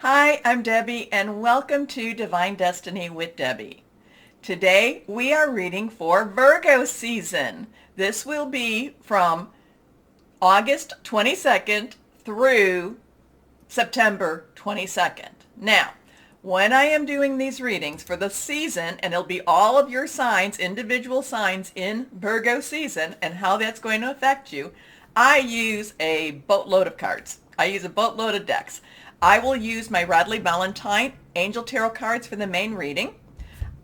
Hi, I'm Debbie, and welcome to Divine Destiny with Debbie. Today we are reading for Virgo season. This will be from August 22nd through September 22nd. Now, when I am doing these readings for the season, and it'll be all of your signs, individual signs in Virgo season, and how that's going to affect you, I use a boatload of cards. I use a boatload of decks. I will use my Radley Valentine Angel Tarot cards for the main reading.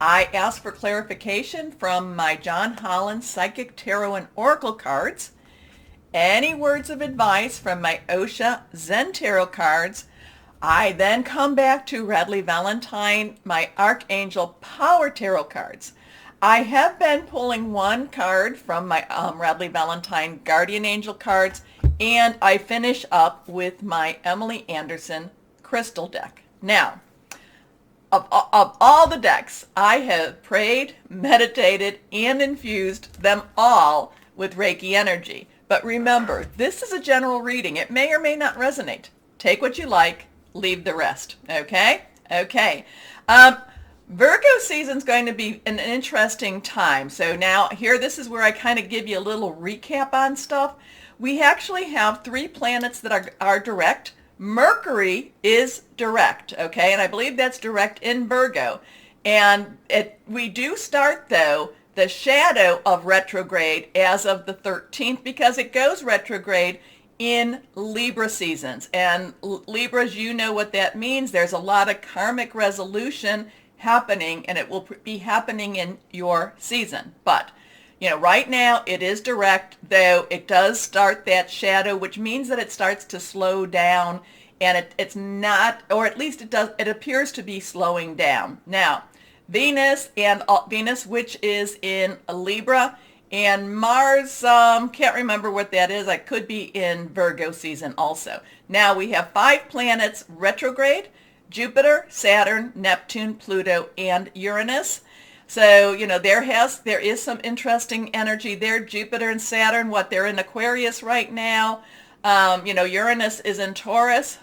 I ask for clarification from my John Holland Psychic Tarot and Oracle cards. Any words of advice from my Osha Zen Tarot cards. I then come back to Radley Valentine, my Archangel Power Tarot cards. I have been pulling one card from my Radley Valentine Guardian Angel cards, and I finish up with my Emily Anderson Crystal deck. Now, of all the decks, I have prayed, meditated, and infused them all with Reiki energy. But remember, this is a general reading. It may or may not resonate. Take what you like, leave the rest. Okay? Okay. Virgo season's going to be an interesting time. So now here, this is where I kind of give you a little recap on stuff. We actually have 3 planets that are direct. Mercury is direct, okay? And I believe that's direct in Virgo. And we do start, though, the shadow of retrograde as of the 13th, because it goes retrograde in Libra seasons. And Libras, you know what that means. There's a lot of karmic resolution happening, and it will be happening in your season. But, you know, right now it is direct, though it does start that shadow, which means that it starts to slow down, and it's not, or at least it appears to be slowing down. Now, Venus, which is in Libra, and Mars, can't remember what that is. I could be in Virgo season also. Now we have 5 planets retrograde: Jupiter, Saturn, Neptune, Pluto, and Uranus. So, you know, there is some interesting energy there. Jupiter and Saturn, they're in Aquarius right now. Uranus is in Taurus.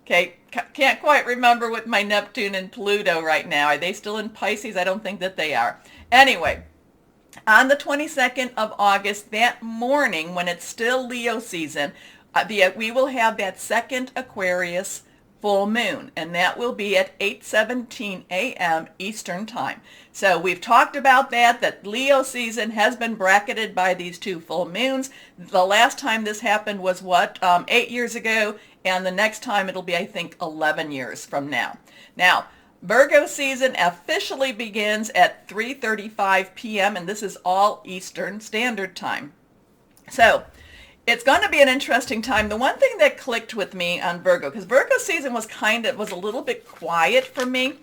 Okay, can't quite remember with my Neptune and Pluto right now. Are they still in Pisces? I don't think that they are. Anyway, on the 22nd of August, that morning, when it's still Leo season, we will have that second Aquarius full moon, and that will be at 8:17 a.m. Eastern time. So we've talked about that Leo season has been bracketed by these 2 full moons. The last time this happened was 8 years ago, and the next time it'll be, I think, 11 years from now. Now, Virgo season officially begins at 3:35 p.m., and this is all Eastern Standard Time. So it's going to be an interesting time. The one thing that clicked with me on Virgo, because Virgo season was a little bit quiet for me.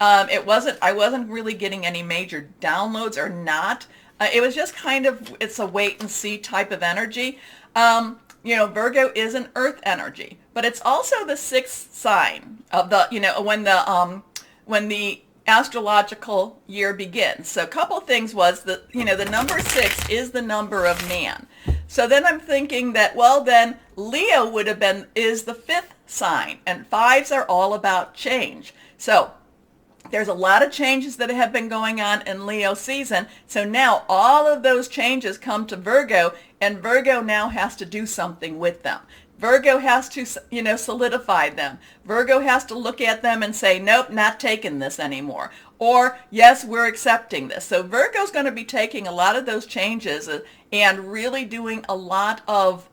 I wasn't really getting any major downloads or not. It was just it's a wait and see type of energy. Virgo is an earth energy, but it's also the 6th sign of when the astrological year begins. So a couple of things was that, the number 6 is the number of man. So then I'm thinking that, then Leo is the 5th sign, and 5s are all about change. So there's a lot of changes that have been going on in Leo season. So now all of those changes come to Virgo, and Virgo now has to do something with them. Virgo has to, solidify them. Virgo has to look at them and say, nope, not taking this anymore. Or, yes, we're accepting this. So Virgo's going to be taking a lot of those changes and really doing a lot of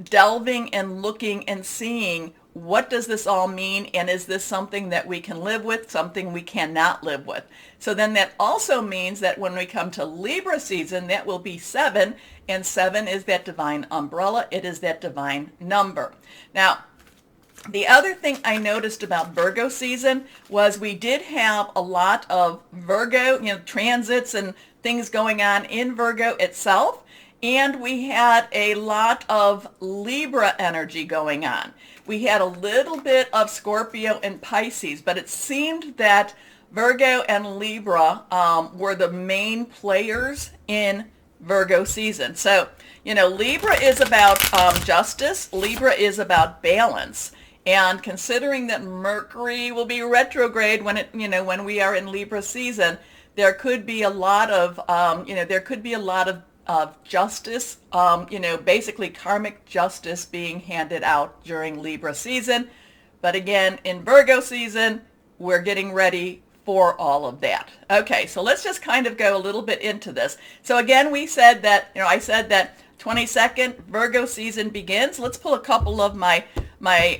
delving and looking and seeing, what does this all mean? And is this something that we can live with, something we cannot live with? So then that also means that when we come to Libra season, that will be 7, and 7 is that divine umbrella. It is that divine number. Now, the other thing I noticed about Virgo season was we did have a lot of Virgo, transits and things going on in Virgo itself. And we had a lot of Libra energy going on. We had a little bit of Scorpio and Pisces, but it seemed that Virgo and Libra were the main players in Virgo season. So, Libra is about justice. Libra is about balance. And considering that Mercury will be retrograde when we are in Libra season, there could be a lot of, justice, basically karmic justice being handed out during Libra season. But again, in Virgo season, we're getting ready for all of that. Okay, so let's just kind of go a little bit into this. So again, we said that, I said that 22nd Virgo season begins. Let's pull a couple of my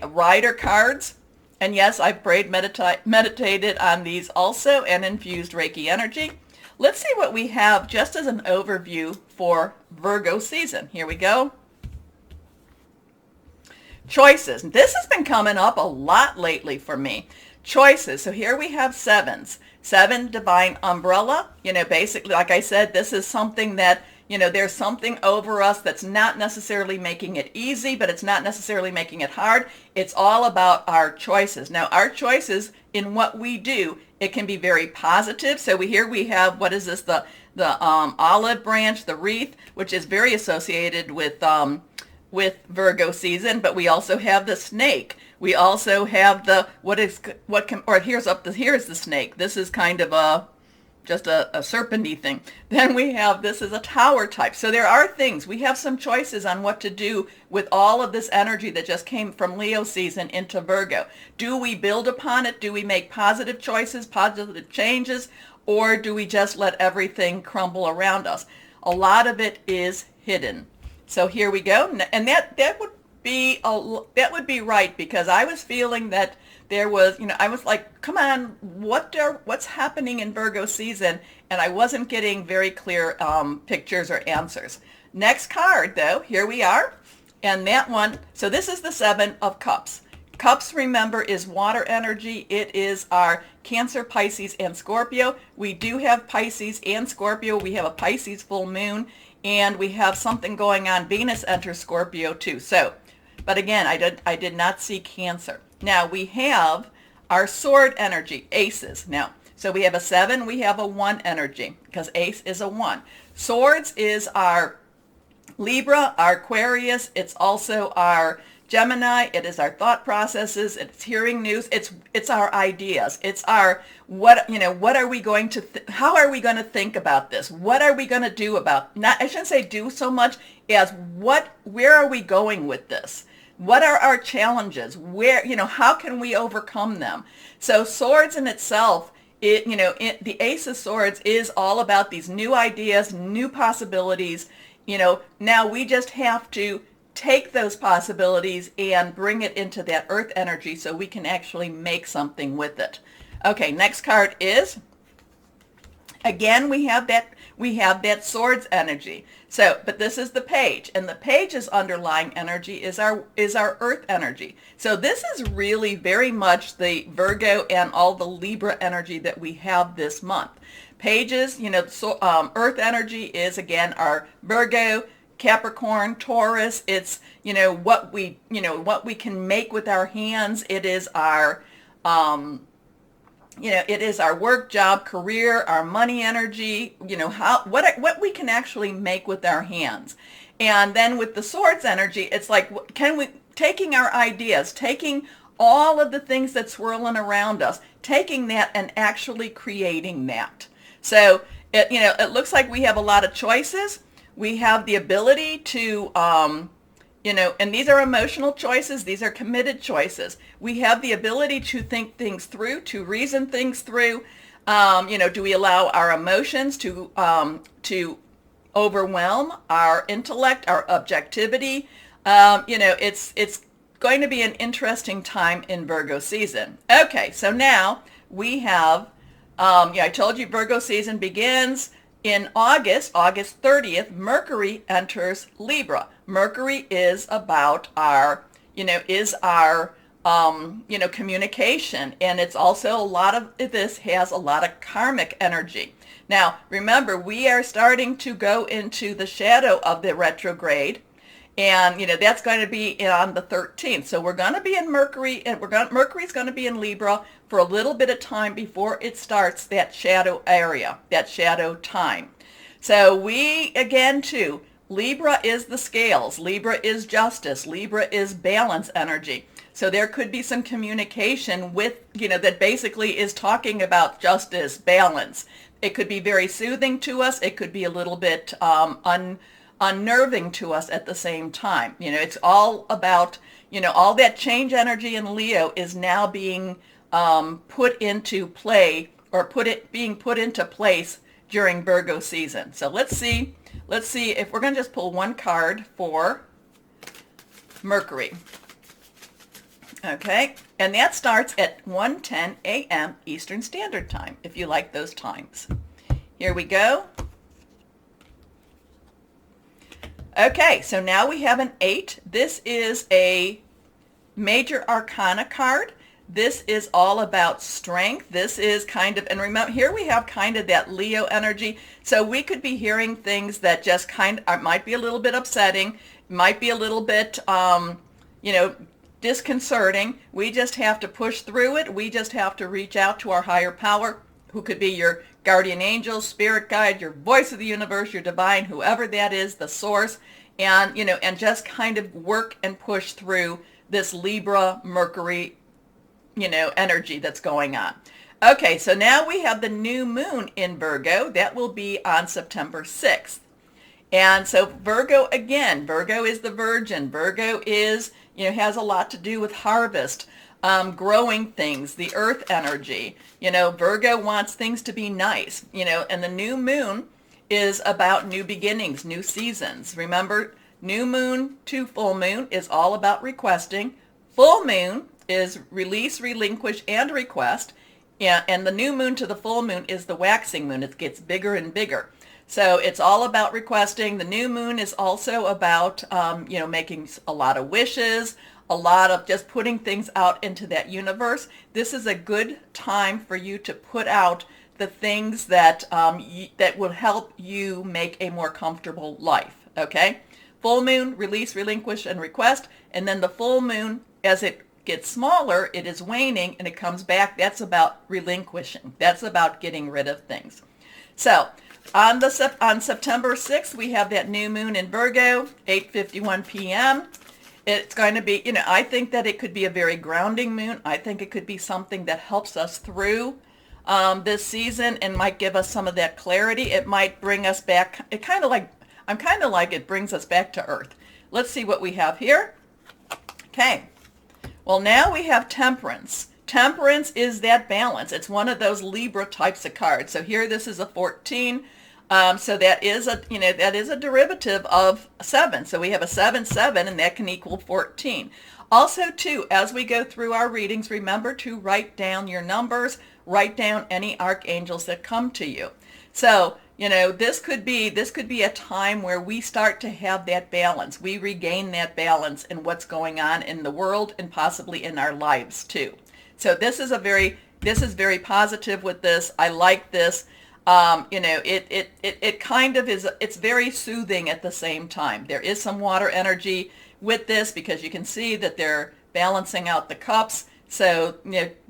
rider cards. And yes, I've prayed, meditated on these also, and infused Reiki energy. Let's see what we have just as an overview for Virgo season. Here we go. Choices. This has been coming up a lot lately for me. Choices. So here we have sevens. 7, divine umbrella. Basically, like I said, this is something that, there's something over us that's not necessarily making it easy, but it's not necessarily making it hard. It's all about our choices. Now, our choices in what we do, it can be very positive. So here we have, what is this? The olive branch, the wreath, which is very associated with Virgo season, but we also have the snake. We also have here's the snake. This is kind of just a serpenty thing. Then we have, this is a tower type. So there are things, we have some choices on what to do with all of this energy that just came from Leo season into Virgo. Do we build upon it? Do we make positive choices, positive changes, or do we just let everything crumble around us? A lot of it is hidden. So here we go. And that would be right, because I was feeling that there was, I was like, come on, what's happening in Virgo season? And I wasn't getting very clear pictures or answers. Next card, though, here we are. And that one, so this is the 7 of Cups. Cups, remember, is water energy. It is our Cancer, Pisces, and Scorpio. We do have Pisces and Scorpio. We have a Pisces full moon, and we have something going on. Venus enters Scorpio too. So, but again, I did not see Cancer. Now we have our sword energy, aces. Now, so we have a 7, we have a 1 energy, because ace is a 1. Swords is our Libra, our Aquarius. It's also our Gemini. It is our thought processes. It's hearing news. It's our ideas. It's our what are we going to how are we going to think about this? What are we going to do about, not, I shouldn't say do so much as where are we going with this? What are our challenges? How can we overcome them? So swords in itself, the Ace of Swords is all about these new ideas, new possibilities. Now we just have to take those possibilities and bring it into that earth energy so we can actually make something with it. Okay, next card is, again, we have that swords energy. So, but this is the page, and the page's underlying energy is our earth energy. So this is really very much the Virgo and all the Libra energy that we have this month. Pages, earth energy is, again, our Virgo, Capricorn, Taurus. It's, what we can make with our hands. It is our, it is our work, job, career, our money energy, what we can actually make with our hands. And then with the swords energy, it's like, taking our ideas, taking all of the things that swirling around us, taking that and actually creating that. So it looks like we have a lot of choices. We have the ability to, and these are emotional choices. These are committed choices. We have the ability to think things through, to reason things through. Do we allow our emotions to overwhelm our intellect, our objectivity? It's going to be an interesting time in Virgo season. Okay, so now we have, I told you Virgo season begins in August 30th, Mercury enters Libra. Mercury is about our, communication. And it's also a lot of this has a lot of karmic energy. Now, remember, we are starting to go into the shadow of the retrograde. And, that's going to be on the 13th. So we're going to be in Mercury, and Mercury's going to be in Libra for a little bit of time before it starts that shadow area, that shadow time. So we, again, too, Libra is the scales. Libra is justice. Libra is balance energy. So there could be some communication with, that basically is talking about justice, balance. It could be very soothing to us. It could be a little bit unnerving to us at the same time. It's all about, all that change energy in Leo is now being put into play, or being put into place during Virgo season. So let's see if we're going to just pull one card for Mercury. Okay, and that starts at 1:10 a.m. Eastern Standard Time, if you like those times. Here we go. Okay, so now we have an 8. This is a major arcana card. This is all about strength. This is kind of, and remember, here we have kind of that Leo energy. So we could be hearing things that just might be a little bit upsetting, might be a little bit, disconcerting. We just have to push through it. We just have to reach out to our higher power, who could be your guardian angel, spirit guide, your voice of the universe, your divine, whoever that is, the source, and, and just kind of work and push through this Libra, Mercury, energy that's going on. Okay, so now we have the new moon in Virgo. That will be on September 6th. And so Virgo, again, Virgo is the Virgin. Virgo is, has a lot to do with harvest, growing things, the earth energy. Virgo wants things to be nice, and the new moon is about new beginnings, new seasons. Remember, new moon to full moon is all about requesting. Full moon is release, relinquish, and request. And the new moon to the full moon is the waxing moon. It gets bigger and bigger. So it's all about requesting. The new moon is also about, making a lot of wishes, a lot of just putting things out into that universe. This is a good time for you to put out the things that that will help you make a more comfortable life. Okay? Full moon, release, relinquish, and request. And then the full moon, as it gets smaller, it is waning and it comes back. That's about relinquishing. That's about getting rid of things. So on September 6th, we have that new moon in Virgo, 8:51 p.m. It's going to be, I think that it could be a very grounding moon. I think it could be something that helps us through this season and might give us some of that clarity. It might bring us back. I'm kind of like it brings us back to earth. Let's see what we have here. Okay. Well, now we have Temperance. Temperance is that balance. It's one of those Libra types of cards. So here, this is a 14. So that is a derivative of 7. So we have a 7-7, and that can equal 14. Also, too, as we go through our readings, remember to write down your numbers, write down any archangels that come to you. So, this could be a time where we start to have that balance. We regain that balance in what's going on in the world and possibly in our lives, too. So this is very positive with this. I like this. It kind of is, it's very soothing at the same time. There is some water energy with this because you can see that they're balancing out the cups. So,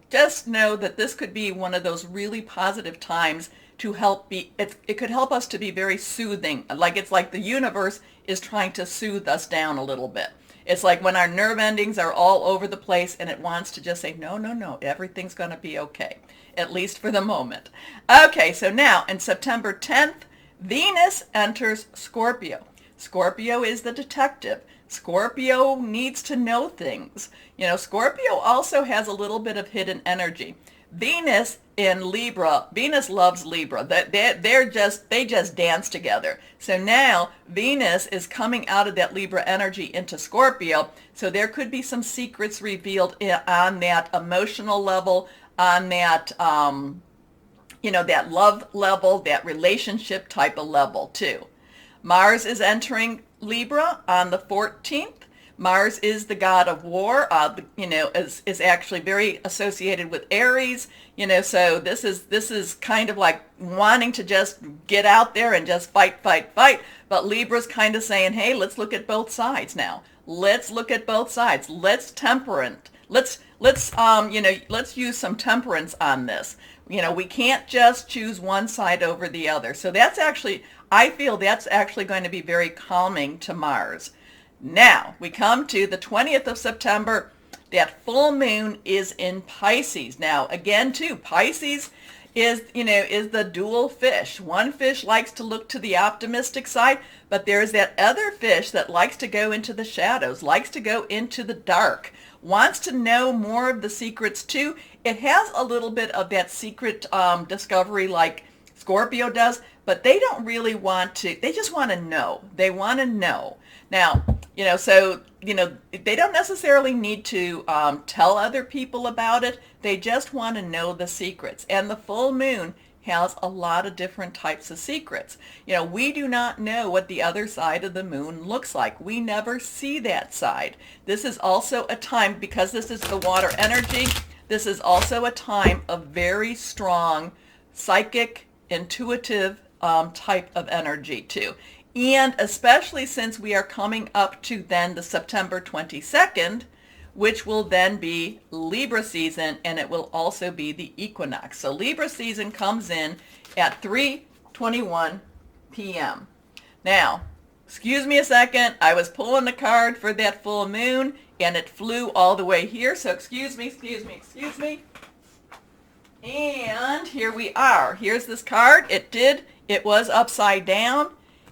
just know that this could be one of those really positive times to it could help us to be very soothing. It's like the universe is trying to soothe us down a little bit. It's like when our nerve endings are all over the place and it wants to just say, no, everything's going to be okay, at least for the moment. Okay, so now in September 10th, Venus enters Scorpio. Scorpio is the detective. Scorpio needs to know things. Scorpio also has a little bit of hidden energy. Venus in Libra, Venus loves Libra. They just dance together. So now Venus is coming out of that Libra energy into Scorpio. So there could be some secrets revealed on that emotional level, on that, that love level, that relationship type of level too. Mars is entering Libra on the 14th. Mars is the god of war, is actually very associated with Aries, so this is kind of like wanting to just get out there and just fight. But Libra's kind of saying, hey, let's look at both sides now. Let's look at both sides. Let's use some temperance on this. We can't just choose one side over the other. So I feel that's actually going to be very calming to Mars. Now, we come to the 20th of September. that full moon is in Pisces. Now, again, too, Pisces is the dual fish. One fish likes to look to the optimistic side, but there's that other fish that likes to go into the shadows, likes to go into the dark, wants to know more of the secrets too. It has a little bit of that secret discovery like Scorpio does, but they don't really want to. They just want to know. They want to know. Now, so they don't necessarily need to tell other people about it. They just want to know the secrets. And the full moon has a lot of different types of secrets. We do not know what the other side of the moon looks like. We never see that side. This is also a time, because this is the water energy, this is also a time of very strong psychic, intuitive type of energy too. And especially since we are coming up to then the September 22nd, which will then be Libra season, and it will also be the equinox. So Libra season comes in at 3:21 p.m. Now, excuse me a second. I was pulling the card for that full moon, and it flew all the way here. So excuse me. And here we are. Here's this card. It was upside down.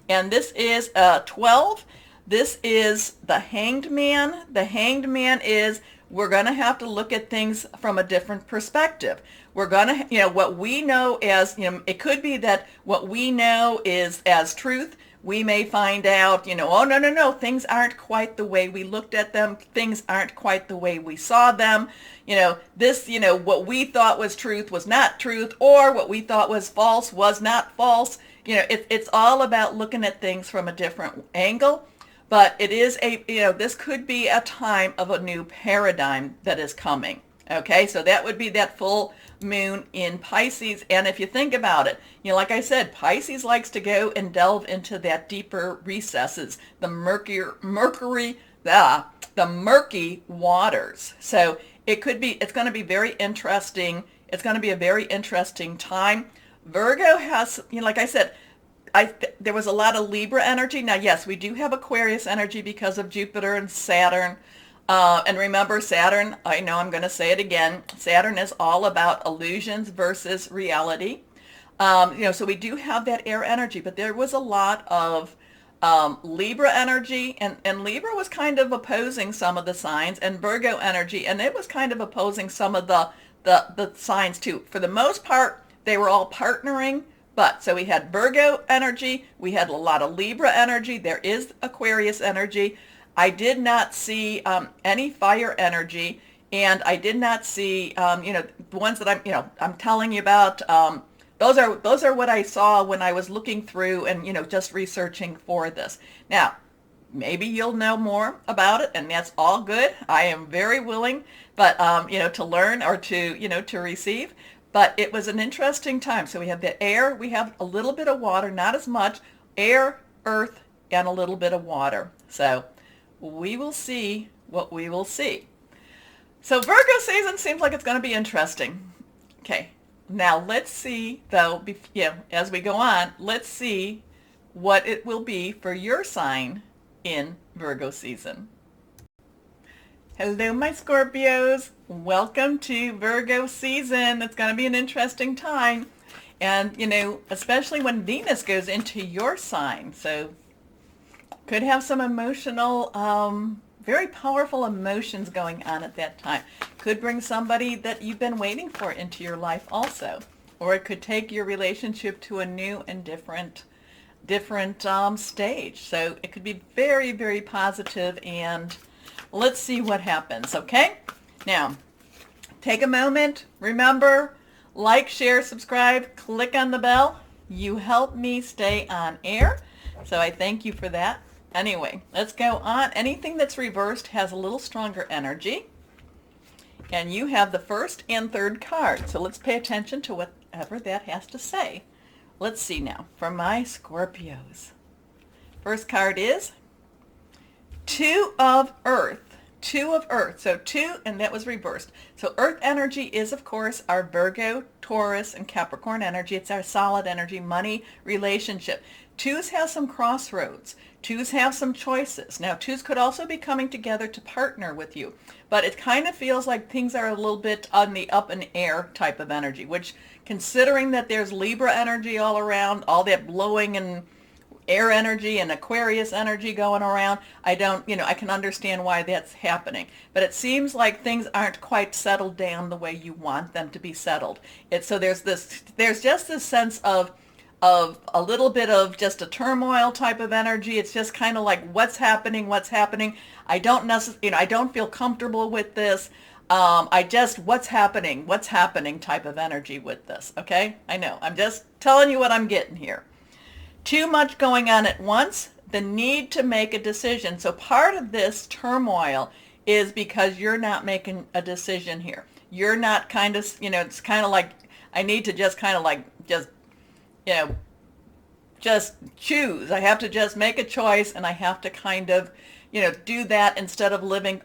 And this is 12. This is the Hanged Man. The Hanged Man is, we're going to have to look at things from a different perspective. We're going to, what we know as, it could be that what we know is as truth. We may find out, oh, no, things aren't quite the way we looked at them. Things aren't quite the way we saw them. What we thought was truth was not truth, or what we thought was false was not false. It's all about looking at things from a different angle. But it is this could be a time of a new paradigm that is coming. Okay, so that would be that full moon in Pisces. And if you think about it, like I said, Pisces likes to go and delve into that deeper recesses, the murky waters. So it's going to be very interesting. It's going to be a very interesting time. Virgo has, like I said, there was a lot of Libra energy. Now, yes, we do have Aquarius energy because of Jupiter and Saturn. And remember, Saturn, I know I'm going to say it again, Saturn is all about illusions versus reality. So we do have that air energy, but there was a lot of Libra energy, and Libra was kind of opposing some of the signs, and Virgo energy, and it was kind of opposing some of the signs too. For the most part, they were all partnering. But so we had Virgo energy, we had a lot of Libra energy, there is Aquarius energy. I did not see any fire energy, and I did not see the ones that I'm telling you about. Those are what I saw when I was looking through and just researching for this. Now, maybe you'll know more about it, and that's all good. I am very willing, but to learn or to receive. But it was an interesting time. So we have the air, we have a little bit of water, not as much, air, earth, and a little bit of water. So we will see what we will see. So Virgo season seems like it's going to be interesting. Okay, now let's see, though, as we go on, let's see what it will be for your sign in Virgo season. Hello, my Scorpios. Welcome to Virgo season. It's going to be an interesting time. And, especially when Venus goes into your sign. So could have some emotional, very powerful emotions going on at that time. Could bring somebody that you've been waiting for into your life also. Or it could take your relationship to a new and different stage. So it could be very, very positive, and let's see what happens, okay? Now, take a moment. Remember, like, share, subscribe, click on the bell. You help me stay on air, so I thank you for that. Anyway, let's go on. Anything that's reversed has a little stronger energy, and you have the first and third card, so let's pay attention to whatever that has to say. Let's see now, for my Scorpios. First card is Two of Earth. Two of Earth. So two, and that was reversed. So Earth energy is, of course, our Virgo, Taurus, and Capricorn energy. It's our solid energy, money, relationship. Twos have some crossroads. Twos have some choices. Now, twos could also be coming together to partner with you, but it kind of feels like things are a little bit on the up in air type of energy, which, considering that there's Libra energy all around, all that blowing and air energy and Aquarius energy going around, I can understand why that's happening. But it seems like things aren't quite settled down the way you want them to be settled. So there's just this sense of a little bit of just a turmoil type of energy. It's just kind of like, what's happening? I don't feel comfortable with this. What's happening type of energy with this. Okay. I know, I'm just telling you what I'm getting here. Too much going on at once, the need to make a decision. So part of this turmoil is because you're not making a decision here. You're not it's kind of like, I need to just just choose. I have to just make a choice, and I have to do that instead of living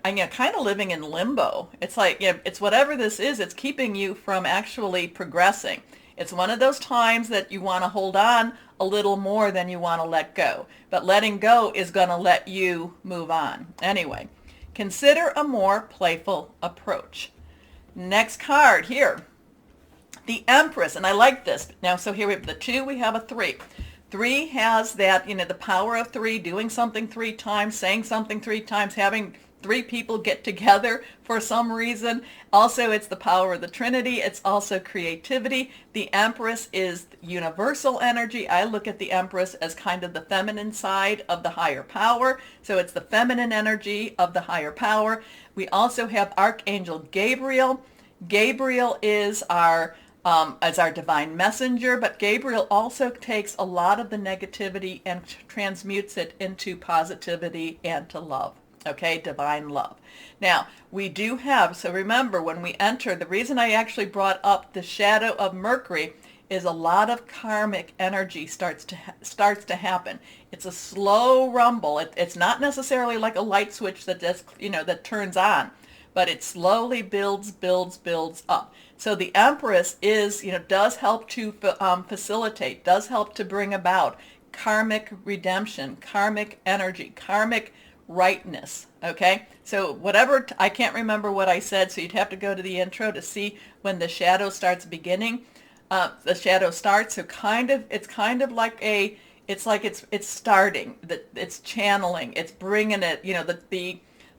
in limbo. It's like, it's whatever this is, it's keeping you from actually progressing. It's one of those times that you want to hold on a little more than you want to let go. But letting go is going to let you move on. Anyway, consider a more playful approach. Next card here, the Empress. And I like this. Now, so here we have the 2, we have a 3. 3 has that, the power of 3, doing something 3 times, saying something 3 times, having 3 people get together for some reason. Also, it's the power of the Trinity. It's also creativity. The Empress is universal energy. I look at the Empress as kind of the feminine side of the higher power. So it's the feminine energy of the higher power. We also have Archangel Gabriel. Gabriel is our divine messenger, but Gabriel also takes a lot of the negativity and transmutes it into positivity and to love. Okay, divine love. Now, we do have, so remember, when we enter, the reason I actually brought up the shadow of Mercury is a lot of karmic energy starts to happen. It's a slow rumble. It's not necessarily like a light switch that just, that turns on, but it slowly builds up. So the Empress does help to facilitate, does help to bring about karmic redemption, karmic energy, karmic rightness. Okay, so whatever, I can't remember what I said, so you'd have to go to the intro to see when the shadow starts beginning. The shadow starts, so it's kind of like it's starting, it's channeling, it's bringing it,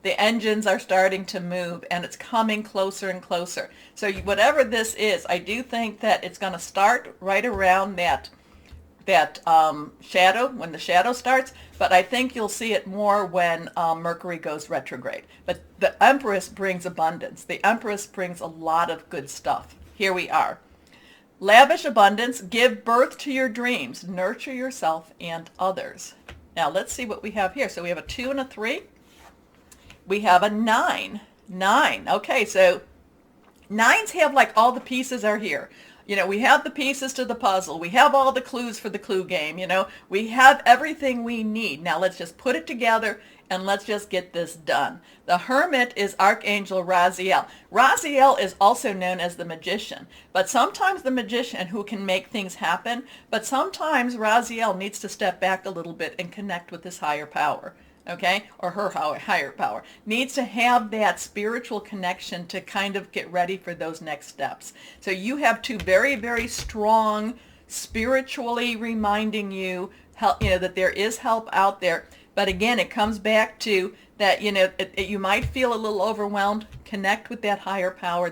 the engines are starting to move, and it's coming closer and closer. So whatever this is, I do think that it's going to start right around that shadow, when the shadow starts, but I think you'll see it more when Mercury goes retrograde. But the Empress brings abundance. The Empress brings a lot of good stuff. Here we are. Lavish abundance, give birth to your dreams, nurture yourself and others. Now let's see what we have here. So we have a 2 and a 3. We have a 9. 9. Okay, so 9s have like all the pieces are here. We have the pieces to the puzzle. We have all the clues for the clue game. We have everything we need. Now let's just put it together and let's just get this done. The Hermit is Archangel Raziel. Raziel is also known as the magician, but sometimes the magician who can make things happen, but sometimes Raziel needs to step back a little bit and connect with his higher power. Okay, or her higher power, needs to have that spiritual connection to kind of get ready for those next steps. So you have 2 very, very strong, spiritually reminding you, that there is help out there. But again, it comes back to that, you might feel a little overwhelmed. Connect with that higher power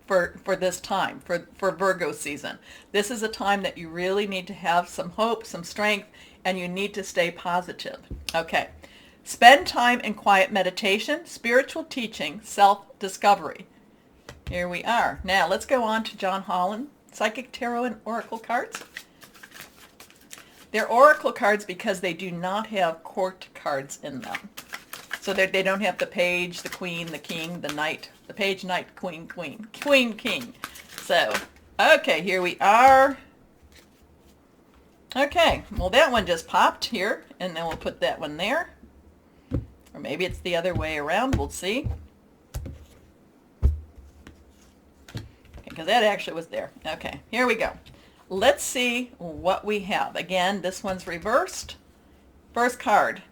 for this time, for Virgo season. This is a time that you really need to have some hope, some strength, and you need to stay positive. Okay. Spend time in quiet meditation, spiritual teaching, self-discovery. Here we are. Now let's go on to John Holland, Psychic Tarot and Oracle cards. They're Oracle cards because they do not have court cards in them. So they don't have the page, the queen, the king, the knight, the page, knight, queen, king. So, okay, here we are. Okay, well that one just popped here, and then we'll put that one there. Or maybe it's the other way around. We'll see. Because that actually was there. Okay, here we go. let's see what we have. Again, this one's reversed. First card,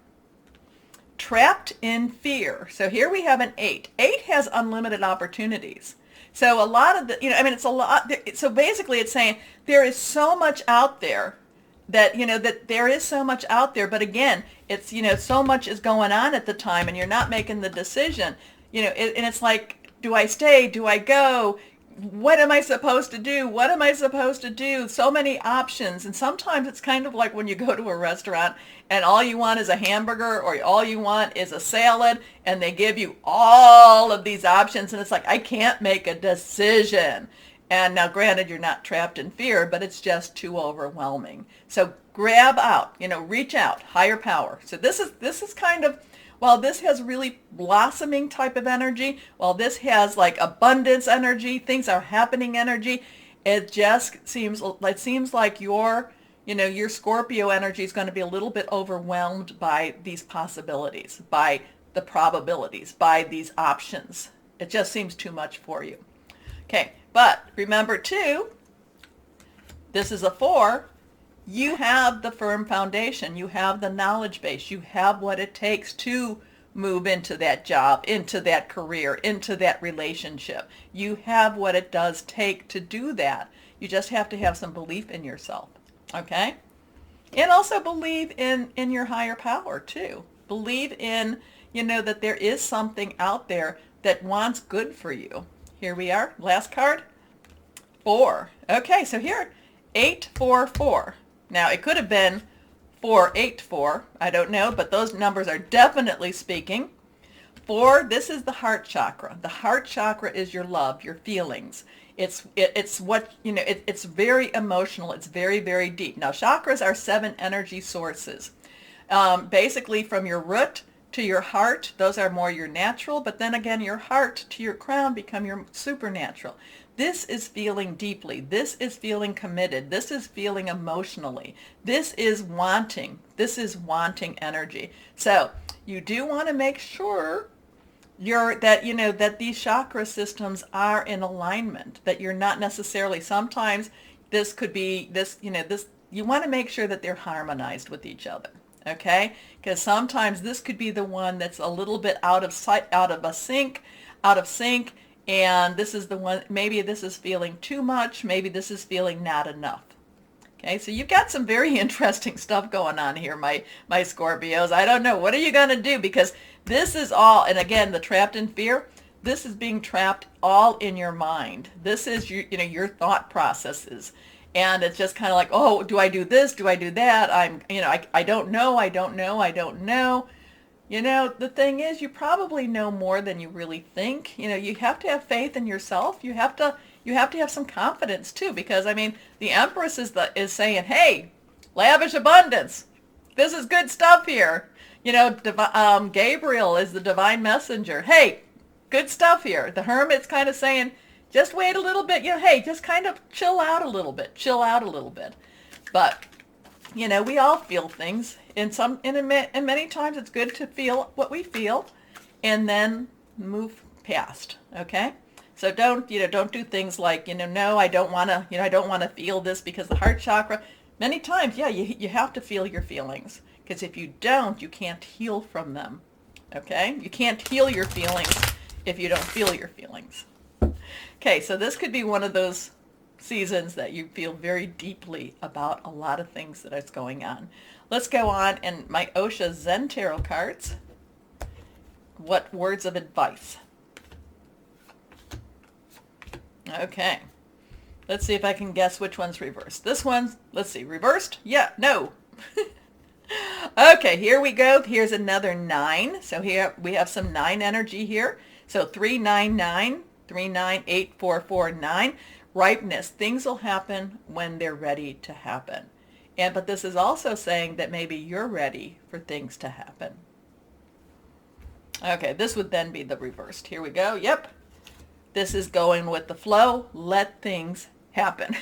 trapped in fear. So here we have an 8. 8 has unlimited opportunities. So a lot of the, it's a lot. So basically it's saying there is so much out there that there is so much out there. But again, it's, so much is going on at the time and you're not making the decision, and it's like, do I stay? Do I go? What am I supposed to do? What am I supposed to do? So many options. And sometimes it's kind of like when you go to a restaurant and all you want is a hamburger or all you want is a salad and they give you all of these options and it's like, I can't make a decision. And now granted, you're not trapped in fear, but it's just too overwhelming. So grab out, reach out, higher power. So this is kind of, while this has really blossoming type of energy, while this has like abundance energy, things are happening energy, it seems like your Scorpio energy is going to be a little bit overwhelmed by these possibilities, by the probabilities, by these options. It just seems too much for you. Okay, but remember too, this is a 4. You have the firm foundation. You have the knowledge base. You have what it takes to move into that job, into that career, into that relationship. You have what it does take to do that. You just have to have some belief in yourself, okay? And also believe in your higher power too. Believe in, that there is something out there that wants good for you. Here we are, last card, 4. Okay, so here, 8, 4, 4. Now, it could have been 4, 8, 4. I don't know, but those numbers are definitely speaking. 4, this is the heart chakra. The heart chakra is your love, your feelings. It's what, it's very emotional. It's very, very deep. Now, chakras are 7 energy sources. Basically, from your root to your heart, those are more your natural, but then again, your heart to your crown become your supernatural. This is feeling deeply. This is feeling committed. This is feeling emotionally. This is wanting. This is wanting energy. So you do want to make sure that these chakra systems are in alignment, that you're not necessarily, sometimes this could be you want to make sure that they're harmonized with each other. Okay? Because sometimes this could be the one that's a little bit out of sync, and this is the one, maybe this is feeling too much, maybe this is feeling not enough. Okay, so you've got some very interesting stuff going on here, my Scorpios. I don't know, what are you going to do? Because this is all, and again, the trapped in fear, this is being trapped all in your mind. This is your thought processes. And it's just kind of like, oh, do I do this? Do I do that? I don't know. The thing is, you probably know more than you really think. You have to have faith in yourself. You have to have some confidence too, because the Empress is saying, hey, lavish abundance. This is good stuff here. Gabriel is the divine messenger. Hey, good stuff here. The Hermit's kind of saying, just wait a little bit. Hey, just kind of chill out a little bit. But we all feel things. And many times it's good to feel what we feel and then move past. Okay? So don't do things like, no, I don't want to feel this, because the heart chakra, many times, you have to feel your feelings, because if you don't, you can't heal from them. Okay? You can't heal your feelings if you don't feel your feelings. Okay, so this could be one of those seasons that you feel very deeply about a lot of things that is going on. Let's go on, and my Osha Zen Tarot cards. What words of advice? Okay, let's see if I can guess which one's reversed. This one's, let's see, reversed? Yeah, no. Okay, here we go. Here's another 9. So here we have some 9 energy here. So 399, 398449. Ripeness. Things will happen when they're ready to happen. But this is also saying that maybe you're ready for things to happen. Okay, this would then be the reversed. Here we go. Yep. This is going with the flow. Let things happen.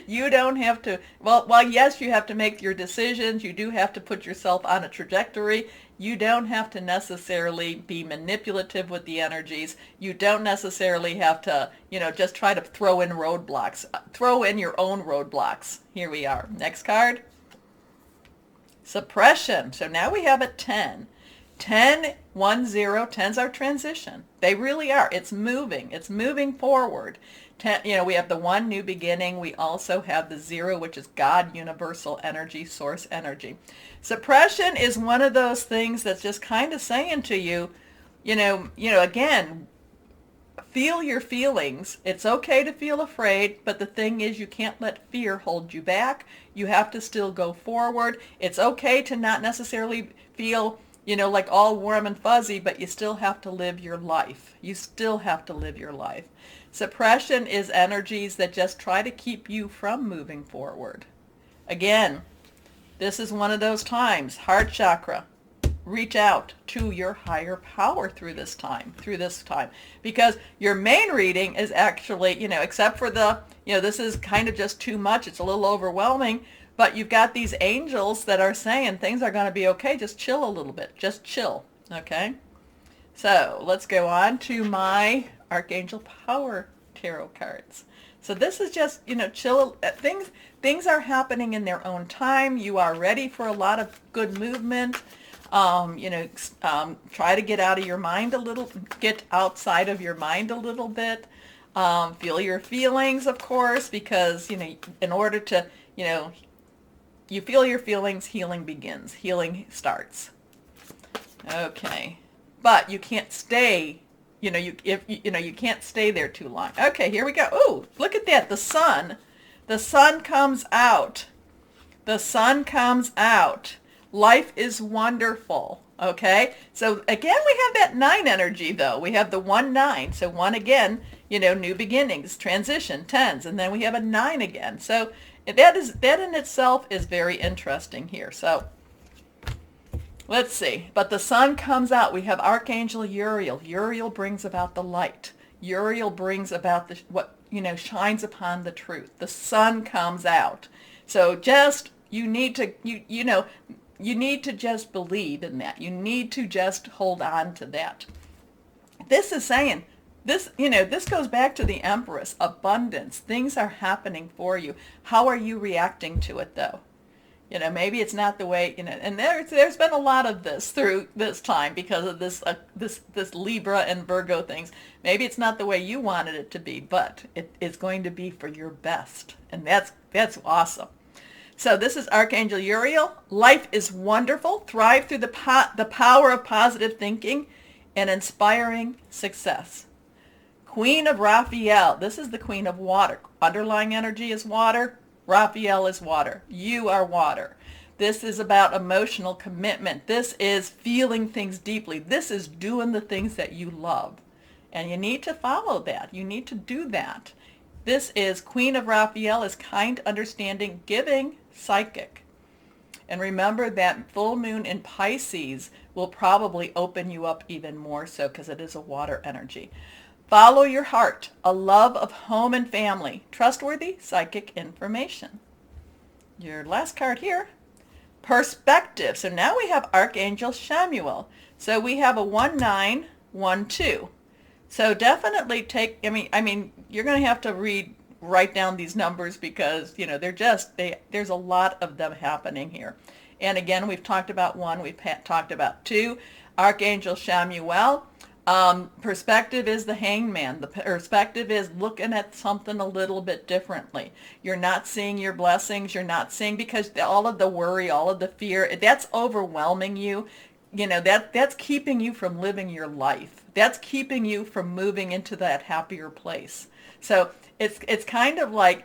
You don't have to, well, yes, you have to make your decisions. You do have to put yourself on a trajectory. You don't have to necessarily be manipulative with the energies. You don't necessarily have to, just try to throw in roadblocks. Throw in your own roadblocks. Here we are. Next card. Suppression. So now we have a 10. 10, 1, 0, 10's our transition. They really are. It's moving. It's moving forward. 10, we have the 1, new beginning. We also have the 0, which is God, universal energy, source energy. Suppression is one of those things that's just kind of saying to you, again, feel your feelings. It's okay to feel afraid, but the thing is you can't let fear hold you back. You have to still go forward. It's okay to not necessarily feel like all warm and fuzzy, but you still have to live your life. You still have to live your life. Suppression is energies that just try to keep you from moving forward. Again, this is one of those times, heart chakra. Reach out to your higher power through this time, because your main reading is actually, except for this is kind of just too much. It's a little overwhelming. But you've got these angels that are saying things are going to be okay. Just chill a little bit. Just chill. Okay? So let's go on to my Archangel Power Tarot cards. So this is just, chill. Things are happening in their own time. You are ready for a lot of good movement. Try to get out of your mind a little, get outside of your mind a little bit. Feel your feelings, of course, because, in order to, you feel your feelings, healing begins. Healing starts. Okay. But you can't stay, you can't stay there too long. Okay, here we go. Ooh, look at that. The sun. The sun comes out. The sun comes out. Life is wonderful. Okay? So again, we have that 9 energy though. We have the 1, 9. So 1 again, new beginnings, transition, 10s, and then we have a 9 again. So that in itself is very interesting here. So let's see. But the sun comes out. We have Archangel Uriel. Uriel brings about the light. Uriel brings about what shines upon the truth. The sun comes out. So just you need to just believe in that. You need to just hold on to that. This is saying this goes back to the Empress, abundance. Things are happening for you. How are you reacting to it though? Maybe it's not the way, and there's been a lot of this through this time because of this Libra and Virgo things. Maybe it's not the way you wanted it to be, but it is going to be for your best. And that's awesome. So this is Archangel Uriel. Life is wonderful. Thrive through the power of positive thinking and inspiring success. Queen of Raphael. This is the Queen of Water. Underlying energy is water. Raphael is water. You are water. This is about emotional commitment. This is feeling things deeply. This is doing the things that you love. And you need to follow that. You need to do that. This is Queen of Raphael is kind, understanding, giving, psychic. And remember that full moon in Pisces will probably open you up even more so because it is a water energy. Follow your heart, a love of home and family, trustworthy psychic information. Your last card here, perspective. So now we have Archangel Samuel. So we have a 1, 9, 1, 2. So definitely take, I mean, you're going to have to write down these numbers because, there's a lot of them happening here. And again, we've talked about 1, we've talked about 2. Archangel Samuel. Perspective is the hangman. The perspective is looking at something a little bit differently. You're not seeing your blessings. You're not seeing because all of the worry, all of the fear, that's overwhelming you. That's keeping you from living your life. That's keeping you from moving into that happier place. So it's kind of like,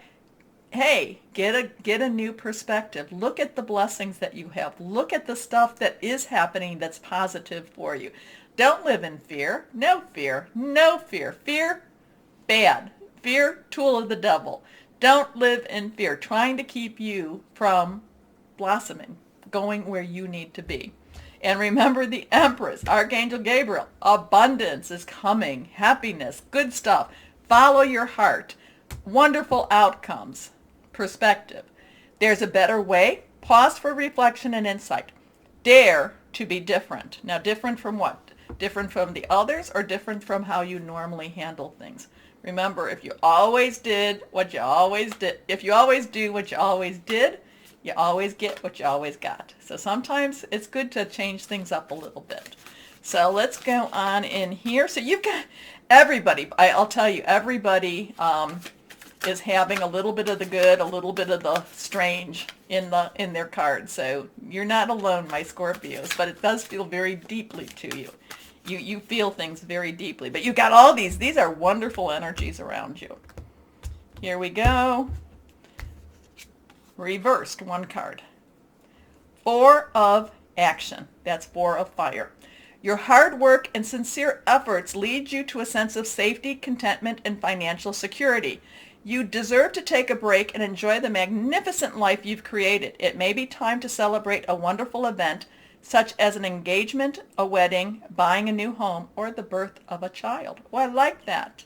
hey, get a new perspective. Look at the blessings that you have. Look at the stuff that is happening that's positive for you. Don't live in fear. No fear. No fear. Fear, bad. Fear, tool of the devil. Don't live in fear, trying to keep you from blossoming, going where you need to be. And remember the Empress, Archangel Gabriel. Abundance is coming. Happiness, good stuff. Follow your heart. Wonderful outcomes. Perspective. There's a better way. Pause for reflection and insight. Dare to be different. Now, different from what? Different from the others or different from how you normally handle things? Remember, if you always did what you always did, if you always do what you always did, you always get what you always got. So sometimes it's good to change things up a little bit. So let's go on in here. So you've got everybody, I'll tell you, everybody is having a little bit of the good, a little bit of the strange in their cards. So you're not alone, my Scorpios, but it does feel very deeply to you. You feel things very deeply, but you got all these are wonderful energies around you. Here we go. Reversed, one card. Four of Action. That's Four of Fire. Your hard work and sincere efforts lead you to a sense of safety, contentment, and financial security. You deserve to take a break and enjoy the magnificent life you've created. It may be time to celebrate a wonderful event, such as an engagement, a wedding, buying a new home, or the birth of a child. Well, I like that.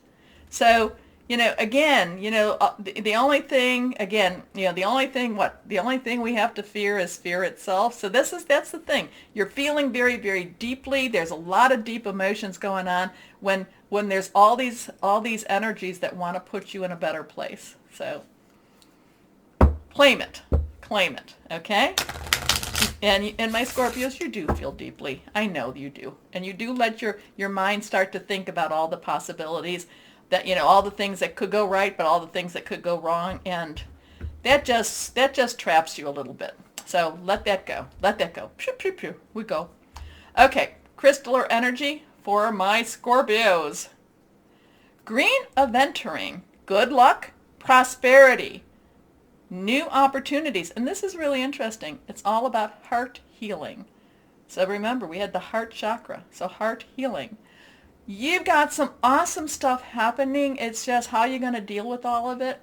So, again, the only thing, the only thing we have to fear is fear itself. So that's the thing. You're feeling very, very deeply. There's a lot of deep emotions going on when there's all these energies that want to put you in a better place. So claim it, okay? And my Scorpios, you do feel deeply. I know you do. And you do let your mind start to think about all the possibilities, that, all the things that could go right, but all the things that could go wrong. And that just traps you a little bit. So let that go. Let that go. Pew, pew, pew. We go. Okay. Crystal or energy for my Scorpios. Green Aventuring. Good luck, prosperity, new opportunities. And this is really interesting. It's all about heart healing. So remember, we had the heart chakra. So heart healing. You've got some awesome stuff happening. It's just how you're going to deal with all of it.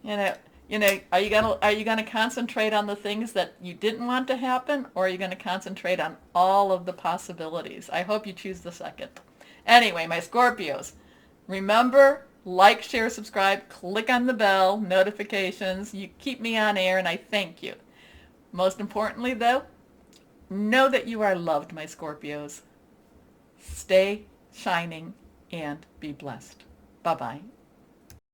Are you going to concentrate on the things that you didn't want to happen, or are you going to concentrate on all of the possibilities? I hope you choose the second. Anyway, my Scorpios, remember, like, share, subscribe, click on the bell, notifications. You keep me on air, and I thank you. Most importantly, though, know that you are loved, my Scorpios. Stay shining and be blessed. Bye-bye.